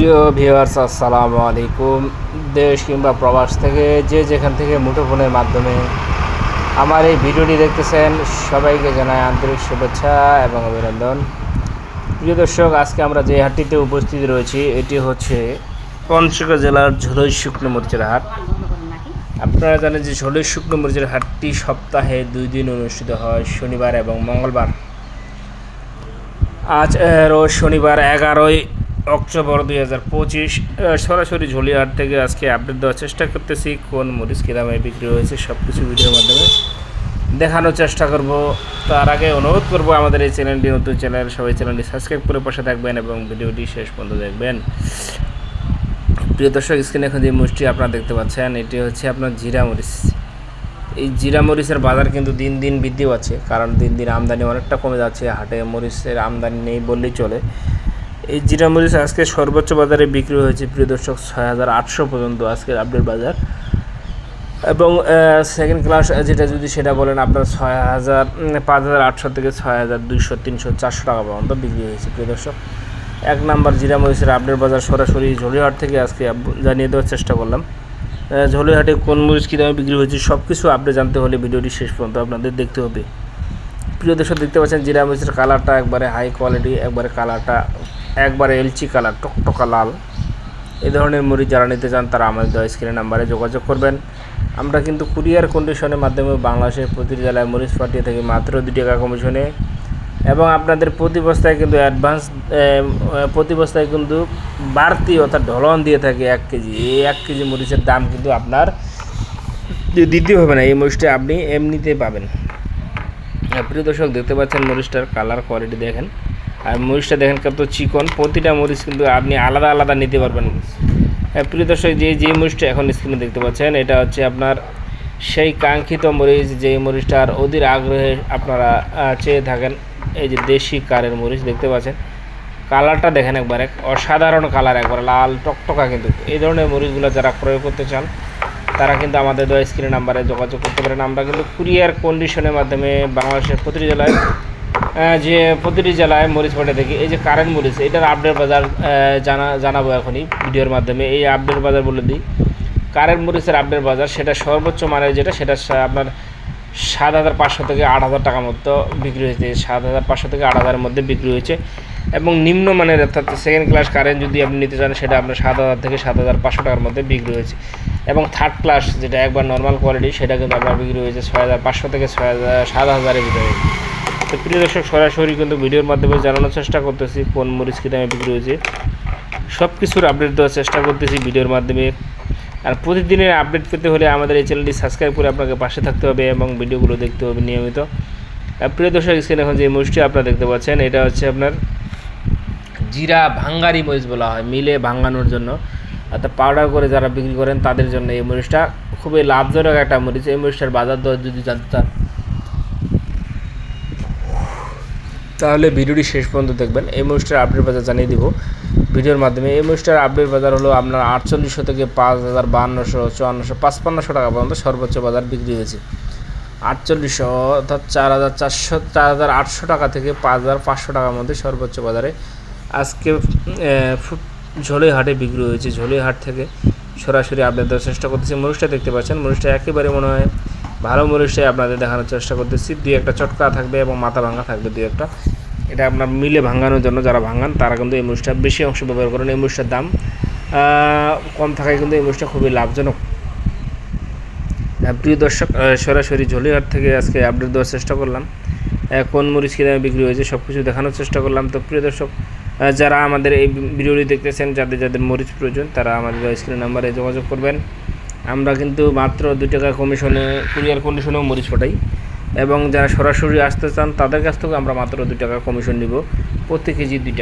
প্রিয় ভিউয়ার্স, আসসালামু আলাইকুম। দেশ কিংবা প্রবাস থেকে যে যেখান থেকে মুঠোফোনের মাধ্যমে আমার এই ভিডিওটি দেখতেছেন, সবাইকে জানাই আন্তরিক শুভেচ্ছা এবং অভিনন্দন। প্রিয় দর্শক, আজকে আমরা যে হাটটিতে উপস্থিত রয়েছি এটি হচ্ছে পঞ্চগড় জেলার ঝোলই শুকনো মরিচের হাট। আপনারা জানেন যে ঝোলই শুকনো মরিচের হাটটি সপ্তাহে 2 দিন অনুষ্ঠিত হয়, শনিবার এবং মঙ্গলবার। আজ রোজ শনিবার 11ই অক্টোবর 2025 সরাসরি ঝুলিয়াহাট থেকে আজকে আপডেট দেওয়ার চেষ্টা করতেছি। কোন মরিচ কী দামে বিক্রি হয়েছে সব কিছু ভিডিওর মাধ্যমে দেখানোর চেষ্টা করব। তার আগে অনুরোধ করব, আমাদের এই চ্যানেলটি নতুন চ্যানেল, সবাই চ্যানেলটি সাবস্ক্রাইব করে পাশে থাকবেন এবং ভিডিওটি শেষ পর্যন্ত দেখবেন। প্রিয় দর্শক, স্ক্রিনে এখন যে মরিচটি আপনারা দেখতে পাচ্ছেন এটি হচ্ছে আপনার জিরা মরিচ। এই জিরা মরিচের বাজার কিন্তু দিন দিন বৃদ্ধি পাচ্ছে, কারণ দিন দিন আমদানি অনেকটা কমে যাচ্ছে। হাটে মরিচের আমদানি নেই বললেই চলে। এই জিরা মরিচ আজকে সর্বোচ্চ বাজারে বিক্রি হয়েছে প্রিয় দর্শক 6800 পর্যন্ত আজকের আপডেট বাজার। এবং সেকেন্ড ক্লাস যেটা যদি সেটা বলেন, আপনার 5800 থেকে 6200, 300, 400 টাকা পর্যন্ত বিক্রি হয়েছে প্রিয় দর্শক। এক নাম্বার জিরা মরিচের আপডেট বাজার সরাসরি ঝুলিয়াহাট থেকে আজকে জানিয়ে দেওয়ার চেষ্টা করলাম। ঝুলিয়াহাটে কোন মরিচ কী দামে বিক্রি হয়েছে সব কিছু আপডেট জানতে হলে ভিডিওটি শেষ পর্যন্ত আপনাদের দেখতে হবে। প্রিয় দর্শক, দেখতে পাচ্ছেন জিরা মরিচের কালারটা একবারে হাই কোয়ালিটি, একবারে কালারটা একবারে এলচি কালার, টকটকা লাল। এই ধরনের মরিচ যারা নিতে চান তারা আমাদের দেওয়া স্ক্রিনের নাম্বারে যোগাযোগ করবেন। আমরা কিন্তু কুরিয়ার কন্ডিশনের মাধ্যমে বাংলাদেশের প্রতিটি জেলায় মরিচ পাঠিয়ে থাকি মাত্র 2 টাকা কমিশনে। এবং আপনাদের প্রতি বস্তায় কিন্তু অ্যাডভান্স, প্রতি বস্তায় কিন্তু বাড়তি অর্থাৎ ঢলন দিয়ে থাকে 1 কেজি। এই 1 কেজি মরিচের দাম কিন্তু আপনার দিতে হবে না, এই মরিচটা আপনি এমনিতে পাবেন। প্রিয় দর্শক, দেখতে পাচ্ছেন মরিচটার কালার কোয়ালিটি দেখেন, আর মরিচটা দেখেন কত চিকন। প্রতিটা মরিচ কিন্তু আপনি আলাদা আলাদা নিতে পারবেন। প্রিয় দর্শক, যে মরিচটা এখন স্ক্রিনে দেখতে পাচ্ছেন এটা হচ্ছে আপনার সেই কাঙ্ক্ষিত মরিচ, যে মরিচটার অধীর আগ্রহে আপনারা চেয়ে থাকেন। এই যে দেশি কারের মরিচ দেখতে পাচ্ছেন, কালারটা দেখেন একবারে অসাধারণ কালার, একবারে লাল টকটকা। কিন্তু এই ধরনের মরিচগুলো যারা ক্রয় করতে চান তারা কিন্তু আমাদের দেওয়া স্ক্রিনের নাম্বারে যোগাযোগ করতে পারেন। আমরা কিন্তু কুরিয়ার কন্ডিশনের মাধ্যমে বাংলাদেশের প্রতিটি জেলায় মরিচ পাঠিয়ে থাকি। এই যে কারেন্ট মরিচ, এটার আপডেট বাজার জানাবো এখনই ভিডিওর মাধ্যমে। এই আপডেট বাজার বলে দিই, কারেন্ট মরিচের আপডেট বাজার সেটা সর্বোচ্চ মানের যেটা, সেটা আপনার 7500 থেকে 8000 টাকার মতো বিক্রি হয়েছে। 7500 থেকে 8000-এর মধ্যে বিক্রি হয়েছে। এবং নিম্নমানের অর্থাৎ সেকেন্ড ক্লাস কারেন্ট যদি আপনি নিতে চান সেটা আপনার 7000 থেকে 7500 টাকার মধ্যে বিক্রি হয়েছে। এবং থার্ড ক্লাস যেটা একবার নর্মাল কোয়ালিটি, সেটা কিন্তু আপনার বিক্রি হয়েছে 6500 থেকে 7000-এর ভিতরে। তো প্রিয় দর্শক, সরাসরি কিন্তু ভিডিওর মাধ্যমে জানানোর চেষ্টা করতেছি কোন মরিচ কী দামে বিক্রি হয়েছে, সব কিছুর আপডেট দেওয়ার চেষ্টা করতেছি ভিডিওর মাধ্যমে। আর প্রতিদিনের আপডেট পেতে হলে আমাদের এই চ্যানেলটি সাবস্ক্রাইব করে আপনাকে পাশে থাকতে হবে এবং ভিডিওগুলো দেখতে হবে নিয়মিত। প্রিয় দর্শক, স্ক্রিনে এখন যে মরিচটি আপনারা দেখতে পাচ্ছেন এটা হচ্ছে আপনার জিরা ভাঙ্গারি মরিচ বলা হয়, মিলে ভাঙানোর জন্য অর্থাৎ পাউডার করে যারা বিক্রি করেন তাদের জন্য এই মরিচটা খুবই লাভজনক একটা মরিচ। এই মরিচটার বাজার দর যদি জানতে চান তাহলে ভিডিওটি শেষ পর্যন্ত দেখবেন। এই মরিচটার আপডেট বাজার জানিয়ে দিব ভিডিওর মাধ্যমে। এই মরিচটার আপডেট বাজার হলো আপনার 4800 থেকে 5000, 5200, 5400, 5500 টাকা পর্যন্ত সর্বোচ্চ বাজার বিক্রি হয়েছে। 4800 অর্থাৎ 4400, 4800 টাকা থেকে 5500 টাকার মধ্যে সর্বোচ্চ বাজারে আজকে ঝোলইহাটে বিক্রি হয়েছে। ঝোলইহাট থেকে সরাসরি আপডেট দেওয়ার চেষ্টা করতেছি। মরিচটা দেখতে পাচ্ছেন, মরিচটা একেবারে মনে হয় ভালো মরিচটাই আপনাদের দেখানোর চেষ্টা করতেছি। 2-1টা চটকা থাকবে এবং মাথা ভাঙা থাকবে 2-1টা। এটা আপনার মিলে ভাঙানোর জন্য যারা ভাঙান তারা কিন্তু এই মরিচটা বেশি অংশ ব্যবহার করেন। এই মরিচটার দাম কম থাকায় কিন্তু এই মরিচটা খুবই লাভজনক। প্রিয় দর্শক, সরাসরি ঝুলিয়াহাট থেকে আজকে আপডেট দেওয়ার চেষ্টা করলাম, কোন মরিচ কী দামে বিক্রি হয়েছে সব কিছু দেখানোর চেষ্টা করলাম। তো প্রিয় দর্শক, যারা আমাদের এই ভিডিওটি দেখতেছেন, যাদের মরিচ প্রয়োজন তারা আমাদের স্ক্রিন নাম্বারে যোগাযোগ করবেন। আমরা কিন্তু মাত্র 2 টাকা কমিশনে কুরিয়ার কন্ডিশনেও মরিচ পাঠাই। এবং যারা সরাসরি আসতে চান তাদের কাছ থেকে আমরা মাত্র 2 টাকা কমিশন নিব, প্রতি কেজি 2 টাকা।